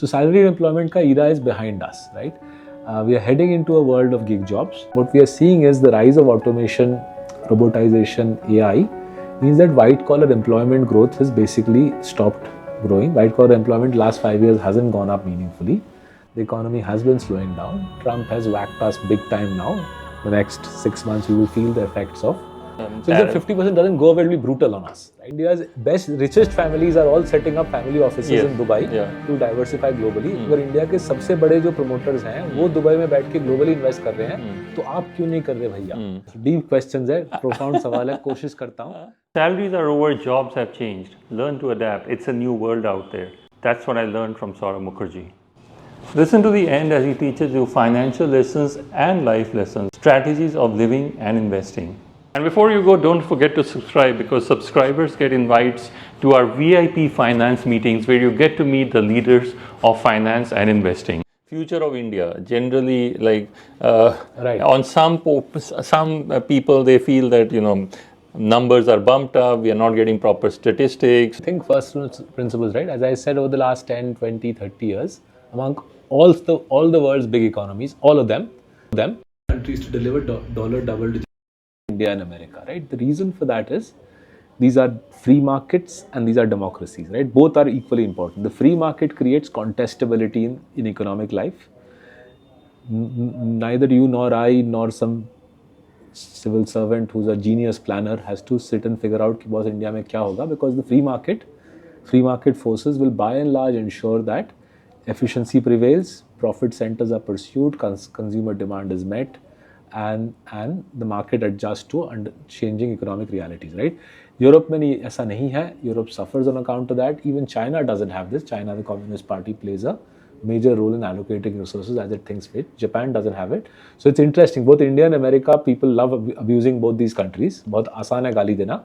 So salaried employment ka era is behind us, right? We are heading into a world of gig jobs. What we are seeing is the rise of automation, robotization, AI means that white collar employment growth has basically stopped growing. White collar employment last 5 years hasn't gone up meaningfully. The economy has been slowing down. Trump has whacked us big time now. The next 6 months we will feel the effects of. So if the 50% doesn't go away, it will be brutal on us. Right? India's richest families are all setting up family offices in Dubai to diversify globally. अगर India के सबसे बड़े जो promoters हैं, वो Dubai में बैठ के globally invest कर रहे हैं, तो आप क्यों नहीं कर रहे भैया? Deep questions है, profound सवाल है, कोशिश करता हूँ. Salaries are over, jobs have changed. Learn to adapt. It's a new world out there. That's what I learned from Saurabh Mukherjea. Listen to the end as he teaches you financial lessons and life lessons, strategies of living and investing. And before you go, don't forget to subscribe, because subscribers get invites to our VIP finance meetings where you get to meet the leaders of finance and investing. Future of India, generally, like on some people, they feel that, numbers are bumped up, we are not getting proper statistics. I think first principles, right? As I said, over the last 10, 20, 30 years, among all the world's big economies, all of them countries to deliver dollar double-digit, India and America, right? The reason for that is these are free markets and these are democracies, right? Both are equally important. The free market creates contestability in economic life. Neither you nor I nor some civil servant who's a genius planner has to sit and figure out कि boss India में क्या होगा, because the free market forces will by and large ensure that efficiency prevails, profit centers are pursued, consumer demand is met, and the market adjusts to changing economic realities, right? Europe में ऐसा नहीं है. Europe suffers on account of that. Even China doesn't have this. China, the Communist Party, plays a major role in allocating resources as it thinks fit. Japan doesn't have it. So it's interesting. Both India and America, people love abusing both these countries. बहुत आसान है गाली देना.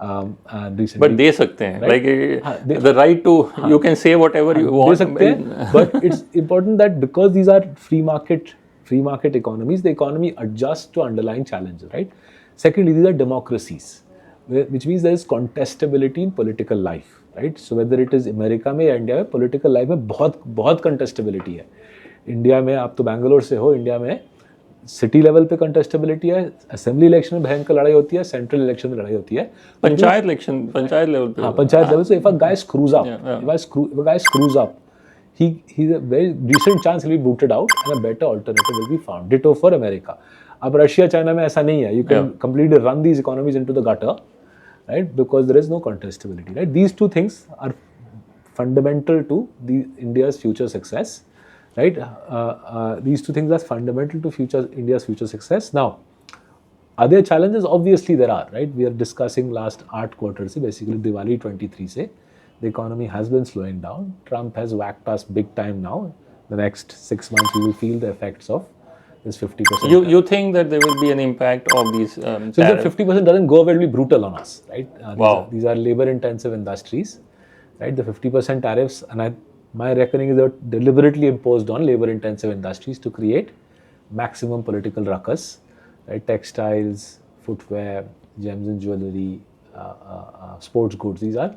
But दे सकते हैं, like the right to, you can say whatever you want. दे सकते हैं, but it's important that because these are free market economies, the economy adjusts to underlying challenges, right? Secondly, these are democracies, which means there is contestability in political life, right? So whether it is America में या India में, political life में बहुत contestability है. India में आप तो बैंगलोर से हो, इंडिया में सिटी लेवल पे कंटेस्टेबिलिटी है, असेंबली इलेक्शन में भयंकर लड़ाई होती है, सेंट्रल इलेक्शन में लड़ाई होती है, पंचायत लेवल पे. हाँ, panchayat level. So if a guy screws up, he's a very decent chance he'll be booted out and a better alternative will be found. Ditto for America. अब रशिया चाइना में ऐसा नहीं है. You can completely run these economies into the gutter, right? Because there is no contestability, right? These two things are fundamental to India's future success. Right? These two things are fundamental to India's future success. Now, other challenges obviously there are, right? We are discussing last 8 quarters, basically Diwali 23 se, the economy has been slowing down. Trump has whacked us big time now. The next 6 months we will feel the effects of this 50%. You think that there will be an impact of these so if the 50% doesn't go away, it will be brutal on us, right? These are labor intensive industries, right? The 50% tariffs, and my reckoning is that deliberately imposed on labor-intensive industries to create maximum political ruckus, right? Textiles, footwear, gems and jewelry, sports goods. These are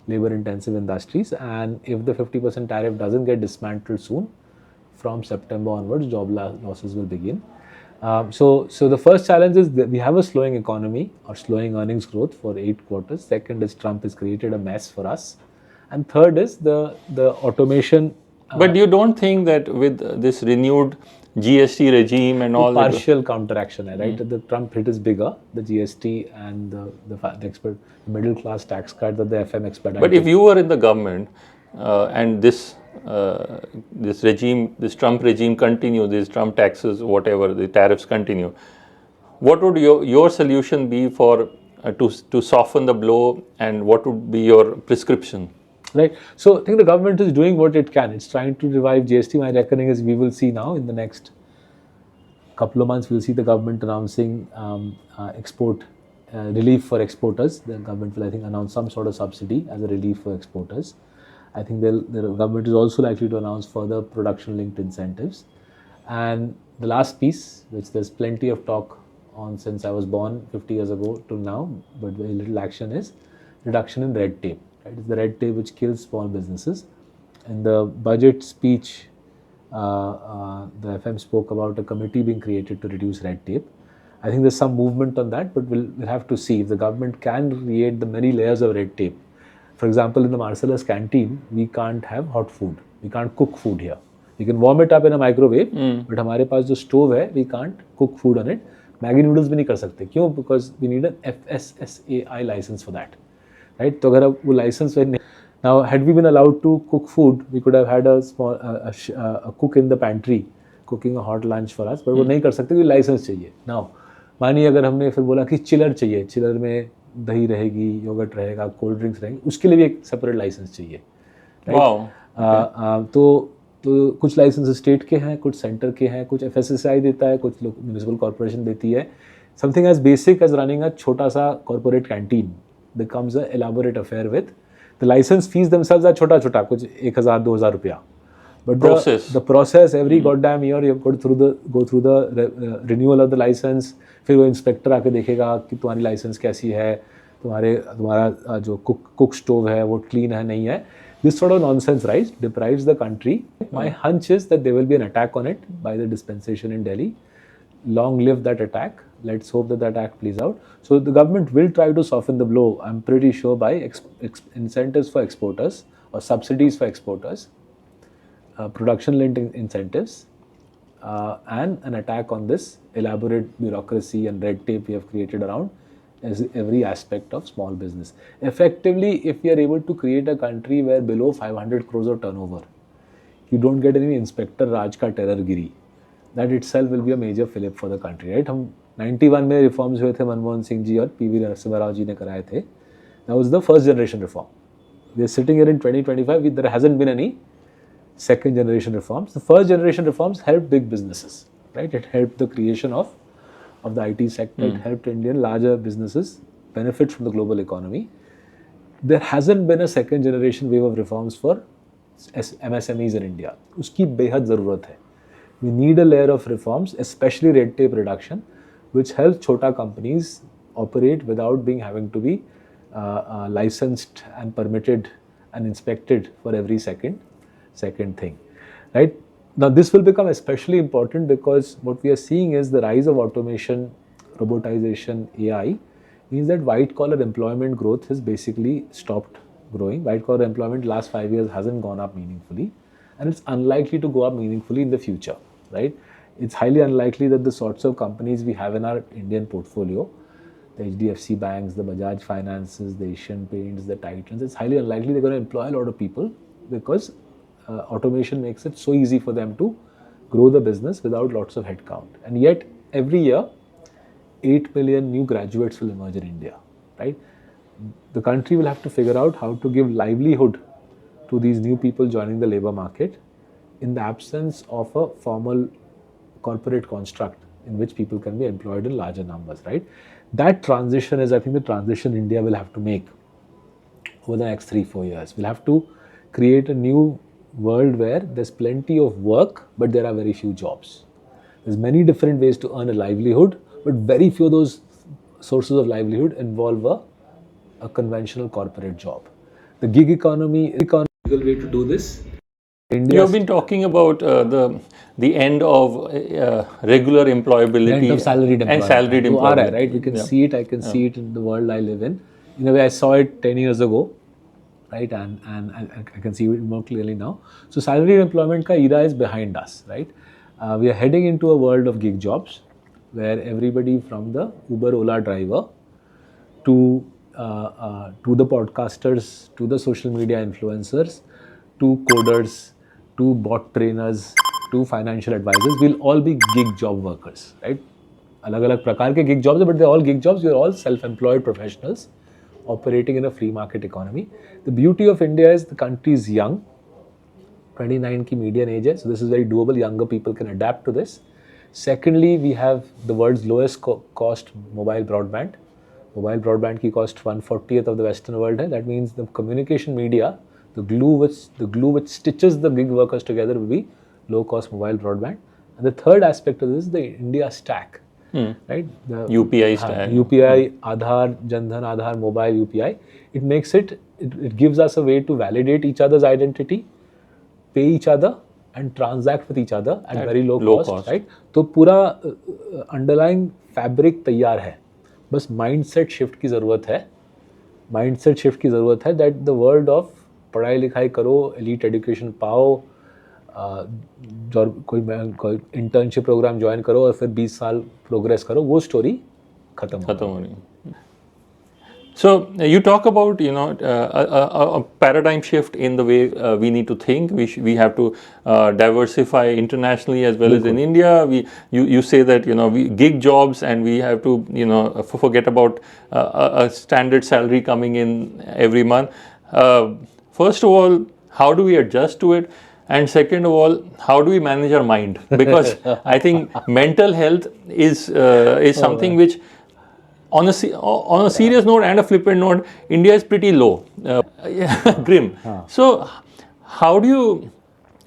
labor-intensive industries, and if the 50% tariff doesn't get dismantled soon, from September onwards, job losses will begin. So the first challenge is that we have a slowing economy or slowing earnings growth for 8 quarters. Second is Trump has created a mess for us. And third is the automation. But you don't think that with this renewed GST regime and all partial counteraction, right? The Trump hit is bigger, the GST and the middle class tax cut that the FM expedited. But if you were in the government and this regime, this Trump regime continues, these Trump taxes, whatever, the tariffs continue, what would your solution be for to soften the blow, and what would be your prescription? Right. So I think the government is doing what it can. It's trying to revive GST. My reckoning is we will see now in the next couple of months, we'll see the government announcing export relief for exporters. The government will, I think, announce some sort of subsidy as a relief for exporters. I think the government is also likely to announce further production-linked incentives. And the last piece, which there's plenty of talk on since I was born 50 years ago to now, but very little action, is reduction in red tape. Right? It's the red tape which kills small businesses. In the budget speech, the FM spoke about a committee being created to reduce red tape. I think there's some movement on that, but we'll have to see if the government can create the many layers of red tape. For example, in the Marcellus canteen, we can't have hot food. We can't cook food here. We can warm it up in a microwave, but हमारे पास जो stove है, we can't cook food on it. Maggi noodles भी नहीं कर सकते. क्यों? Because we need an FSSAI license for that, right? तो अगर अब वो license now, had we been allowed to cook food, we could have had a cook in the pantry cooking a hot lunch for us, but वो नहीं कर सकते क्योंकि licence चाहिए. Now, मानिए अगर हमने फिर बोला कि चिलर चाहिए, चिलर में दही रहेगी, योगर्ट रहेगा, कोल्ड ड्रिंक्स रहेंगे, उसके लिए भी एक सेपरेट लाइसेंस चाहिए. तो कुछ लाइसेंस स्टेट के हैं, कुछ सेंटर के हैं, कुछ FSSAI देता है, कुछ म्यूनिसिपल कॉर्पोरेशन देती है. Something as basic as running a छोटा सा corporate canteen becomes a elaborate affair with the license fees themselves are छोटा कुछ 1,000-2,000 रुपया. But the process every goddamn year you go through the renewal of the license. फिर वो inspector आके देखेगा कि तुम्हारी लाइसेंस कैसी है, तुम्हारा जो कुक स्टोव है वो क्लीन है नहीं है. This sort of nonsense, right, deprives the country. My hunch is that there will be an attack on it by the dispensation in Delhi. Long live that attack. Let's hope that attack plays out. So the government will try to soften the blow, I'm pretty sure, by incentives for exporters or subsidies for exporters, production-linked incentives, and an attack on this elaborate bureaucracy and red tape we have created around every aspect of small business. Effectively, if we are able to create a country where below 500 crores of turnover, you don't get any Inspector Raj ka terrorgiri, that itself will be a major fillip for the country, right? हम 91 में reforms हुए थे, मनमोहन सिंह जी और PV Narasimha Rao ji ने कराए थे. That was the first generation reform. We are sitting here in 2025, there hasn't been any second generation reforms. The first generation reforms helped big businesses, right? It helped the creation of the IT sector. It helped Indian larger businesses benefit from the global economy. There hasn't been a second generation wave of reforms for MSMEs in India. उसकी बेहद ज़रूरत है. We need a layer of reforms, especially red tape reduction, which helps chota companies operate without having to be licensed and permitted and inspected for every second thing, right? Now this will become especially important because what we are seeing is the rise of automation, robotization, AI means that white collar employment growth has basically stopped growing. White collar employment last 5 years hasn't gone up meaningfully, and it's unlikely to go up meaningfully in the future, right? It's highly unlikely that the sorts of companies we have in our Indian portfolio, the HDFC banks, the Bajaj Finances, the Asian Paints, the Titans, it's highly unlikely they're going to employ a lot of people because automation makes it so easy for them to grow the business without lots of headcount. And yet, every year, 8 million new graduates will emerge in India, right? The country will have to figure out how to give livelihood to these new people joining the labor market in the absence of a formal corporate construct in which people can be employed in larger numbers, right? That transition is, I think, the transition India will have to make over the next 3-4 years. We'll have to create a new world where there's plenty of work, but there are very few jobs. There's many different ways to earn a livelihood, but very few of those sources of livelihood involve a conventional corporate job. The gig economy is a legal way to do this. You have been talking about the end of regular employability, end of salaried employment. And salaried employment. Right? We can see it. I can see it in the world I live in. In a way, I saw it 10 years ago, right? And I can see it more clearly now. So salaried employment ka era is behind us, right? We are heading into a world of gig jobs where everybody from the Uber Ola driver to the podcasters, to the social media influencers, to coders, to bot trainers, to financial advisors will all be gig job workers, right? अलग-अलग प्रकार के gig jobs, but they're all gig jobs. We're all self-employed professionals operating in a free market economy. The beauty of India is the country is young. 29 की median age है, so this is very doable. Younger people can adapt to this. Secondly, we have the world's lowest cost mobile broadband. Mobile broadband की cost 1/40th of the Western world है. That means the communication media, the glue which stitches the gig workers together will be low-cost mobile broadband. And the third aspect of this is the India stack, right? The UPI stack. UPI, Aadhaar, Jan Dhan, Aadhaar, mobile UPI. It gives us a way to validate each other's identity, pay each other and transact with each other at very low cost, right? तो पूरा underlying fabric तैयार है, बस mindset shift की ज़रूरत है. Mindset shift की ज़रूरत है that the world of पढ़ाई लिखाई करो, elite education पाओ, कोई इंटर्नशिप प्रोग्राम ज्वाइन करो और फिर 20 साल प्रोग्रेस करो, वो स्टोरी खत्म हो रही. So you talk about a paradigm shift in the way we need to think. We have to diversify internationally as well as in India. You say that we gig jobs and we have to forget about a standard salary coming in every month. First of all, how do we adjust to it? And second of all, how do we manage our mind? Because I think mental health is something which, on a serious note and a flippant note, India is pretty low, grim. So how do you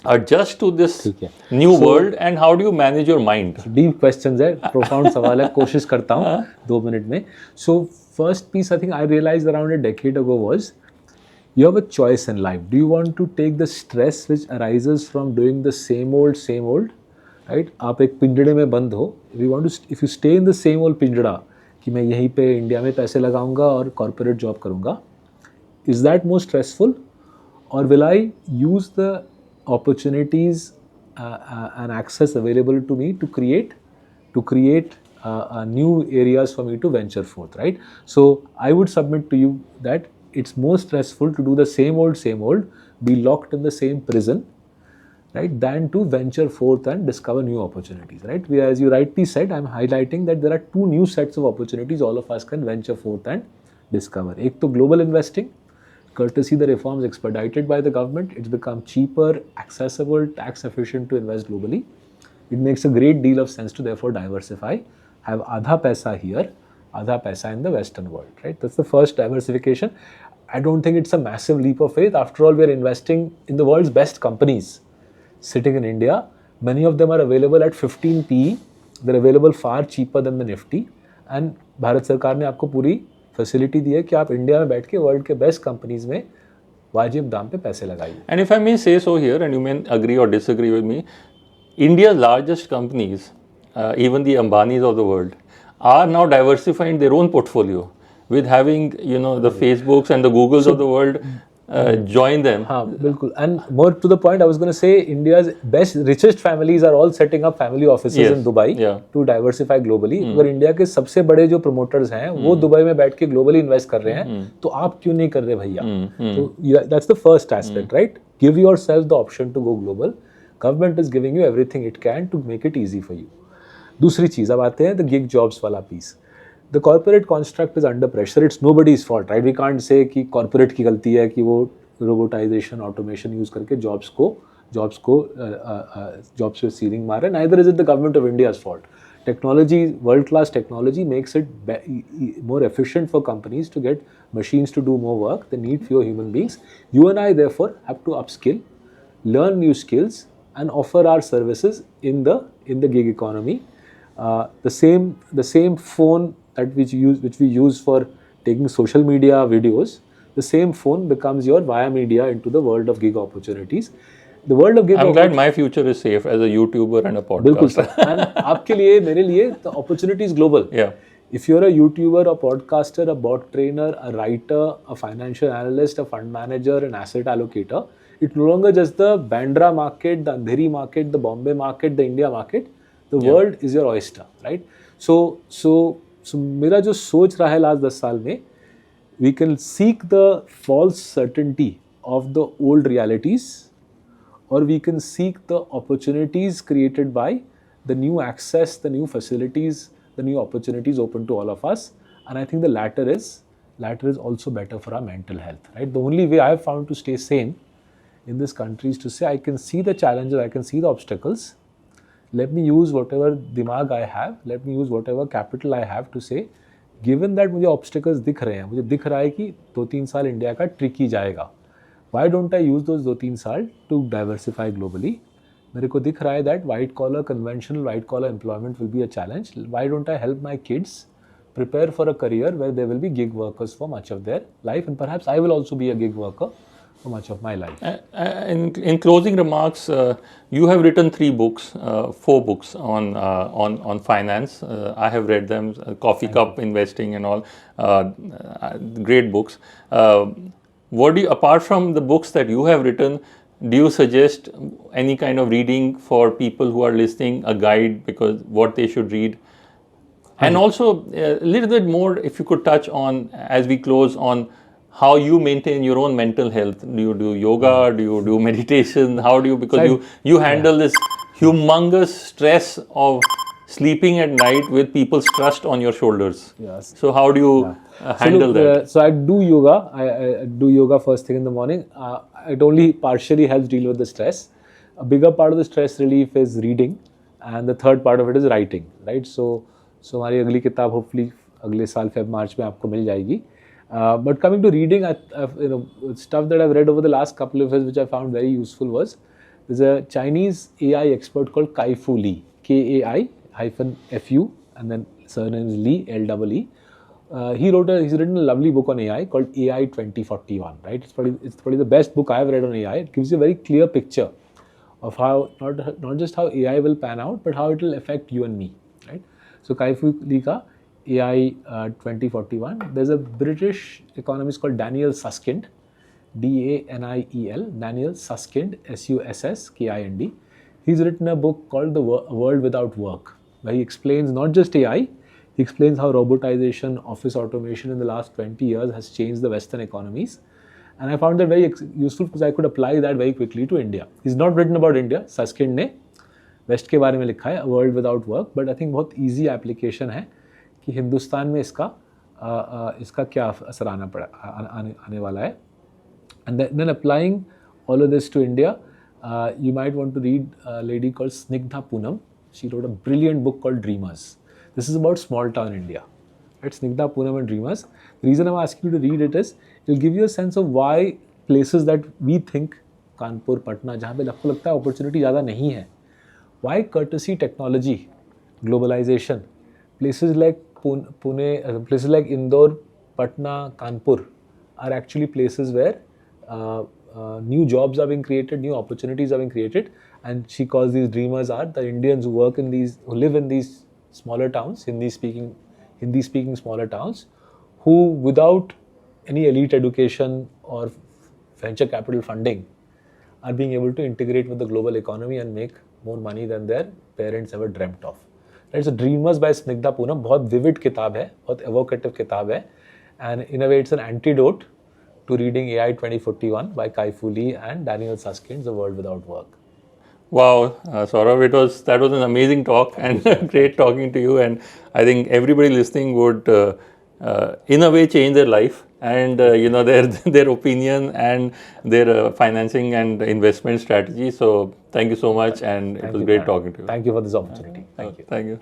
adjust to this new world and how do you manage your mind? Deep questions है, profound सवाल है, कोशिश करता हूँ 2 minute में. So first piece I think I realized around a decade ago was, you have a choice in life. Do you want to take the stress which arises from doing the same old, right? आप एक पिंजड़े में बंद हो. If you stay in the same old पिंजड़ा, कि मैं यहीं पे इंडिया में पैसे लगाऊंगा और कॉर्पोरेट जॉब करूंगा, is that more stressful, or will I use the opportunities and access available to me to create new areas for me to venture forth, right? So I would submit to you that it's more stressful to do the same old, be locked in the same prison, right, than to venture forth and discover new opportunities, right? As you rightly said, I'm highlighting that there are 2 new sets of opportunities all of us can venture forth and discover. एक तो global investing, courtesy the reforms expedited by the government, it's become cheaper, accessible, tax efficient to invest globally. It makes a great deal of sense to therefore diversify, have आधा पैसा here, आधा पैसा in the Western world, right? That's the first diversification. I don't think it's a massive leap of faith. After all, we're investing in the world's best companies sitting in India. Many of them are available at 15 PE. They're available far cheaper than the Nifty. And Bharat सरकार ने आपको पूरी facility दी है कि आप India में बैठ के वर्ल्ड के बेस्ट कंपनीज में वाजिब दाम पे पैसे लगाइए. And if I may say so here, and you may agree or disagree with me, India's largest companies, even the Ambanis of the world, are now diversifying their own portfolio with having the Facebooks and the Googles of the world join them. हाँ बिल्कुल. And more to the point, I was going to say India's richest families are all setting up family offices in Dubai to diversify globally. अगर India के सबसे बड़े जो promoters हैं वो Dubai में बैठ के globally invest कर रहे हैं, तो आप क्यों नहीं कर रहे भैया? तो that's the first aspect, right? Give yourself the option to go global. Government is giving you everything it can to make it easy for you. दूसरी चीज़, अब आते हैं the gig jobs वाला piece. The corporate construct is under pressure. It's nobody's fault, right? We can't say कि corporate की गलती है कि वो robotization, automation use करके jobs पे ceiling मारे. Neither is it the government of India's fault. Technology, world-class technology makes it more efficient for companies to get machines to do more work. They need fewer human beings. You and I therefore have to upskill, learn new skills, and offer our services in the gig economy. The same phone that which we use for taking social media videos, the same phone becomes your via media into the world of gig opportunities. The world of gig I'm glad my future is safe as a YouTuber and a podcaster. बिल्कुल sir. And आपके लिए, मेरे लिए, the opportunity is global. Yeah. If you're a YouTuber, a podcaster, a bot trainer, a writer, a financial analyst, a fund manager, an asset allocator, it's no longer just the Bandra market, the Andheri market, the Bombay market, the India market. The world is your oyster, right? So मेरा जो सोच रहा है last 10 साल में, we can seek the false certainty of the old realities, or we can seek the opportunities created by the new access, the new facilities, the new opportunities open to all of us. And I think the latter is also better for our mental health, right? The only way I have found to stay sane in this country is to say, I can see the challenges, I can see the obstacles. Let me use whatever dimag I have, let me use whatever capital I have to say, given that मुझे obstacles दिख रहे हैं, मुझे दिख रहा है कि 2-3 साल इंडिया का ट्रिकी जाएगा. Why don't I use those 2-3 साल to diversify globally? मेरे को दिख रहा है that conventional white collar employment will be a challenge. Why don't I help my kids prepare for a career where they will be gig workers for much of their life, and perhaps I will also be a gig worker for much of my life. In closing remarks, you have written 3 books, 4 books on finance. I have read them, Coffee Cup Investing and all, great books. What do you, apart from the books that you have written, do you suggest any kind of reading for people who are listening, a guide, because what they should read? And also a little bit more, if you could touch on, as we close, on how you maintain your own mental health. Do you do yoga? Do you do meditation? How do you, because you handle this humongous stress of sleeping at night with people's trust on your shoulders. Yes. So how do you handle that? So I do yoga. I do yoga first thing in the morning. It only partially helps deal with the stress. A bigger part of the stress relief is reading, and the third part of it is writing. Right. So हमारी अगली किताब hopefully अगले साल Feb-March में आपको मिल जाएगी. But coming to reading, stuff that I've read over the last couple of years, which I found very useful, was there's a Chinese AI expert called Kai-Fu Lee, Kai-Fu, and then surname is Lee, L-E-E. He's written a lovely book on AI called AI 2041. Right, it's probably the best book I've read on AI. It gives you a very clear picture of how not just how AI will pan out, but how it will affect you and me. Right, so Kai-Fu Lee ka AI 2041. There's a British economist called Daniel Susskind, D-A-N-I-E-L, Daniel Susskind, S-U-S-S-K-I-N-D. He's written a book called The World Without Work, where he explains not just AI, he explains how robotization, office automation in the last 20 years has changed the Western economies. And I found that very useful because I could apply that very quickly to India. He's not written about India. Susskind ने waste के बारे में लिखा है, A World Without Work, but I think बहुत easy application है कि हिंदुस्तान में इसका क्या असर आने वाला है. And then applying all of this to India, you might want to read a lady called Snigdha Poonam. She wrote a brilliant book called Dreamers. This is about small town India. Right? Snigdha Poonam and Dreamers. The reason I'm asking you to read it is, it'll give you a sense of why places that we think, Kanpur, Patna, जहाँ पे आपको लगता है opportunity ज़्यादा नहीं है, why courtesy technology, globalization, places like Pune, places like Indore, Patna, Kanpur are actually places where new jobs are being created, new opportunities are being created, and she calls these dreamers are the Indians who live in these smaller towns, Hindi-speaking smaller towns, who without any elite education or venture capital funding are being able to integrate with the global economy and make more money than their parents ever dreamt of. Right? So Dreamers by Snigdha Poonam, बहुत vivid किताब है, बहुत evocative किताब है, and in a way it's an antidote to reading AI 2041 by Kai-Fu Lee and Daniel Suskind's The World Without Work. Wow, Saurabh, that was an amazing talk and great talking to you, and I think everybody listening would in a way change their life and their opinion and their financing and investment strategy. So thank you so much, and it was great talking to you. Thank you for this opportunity. Thank you. Thank you.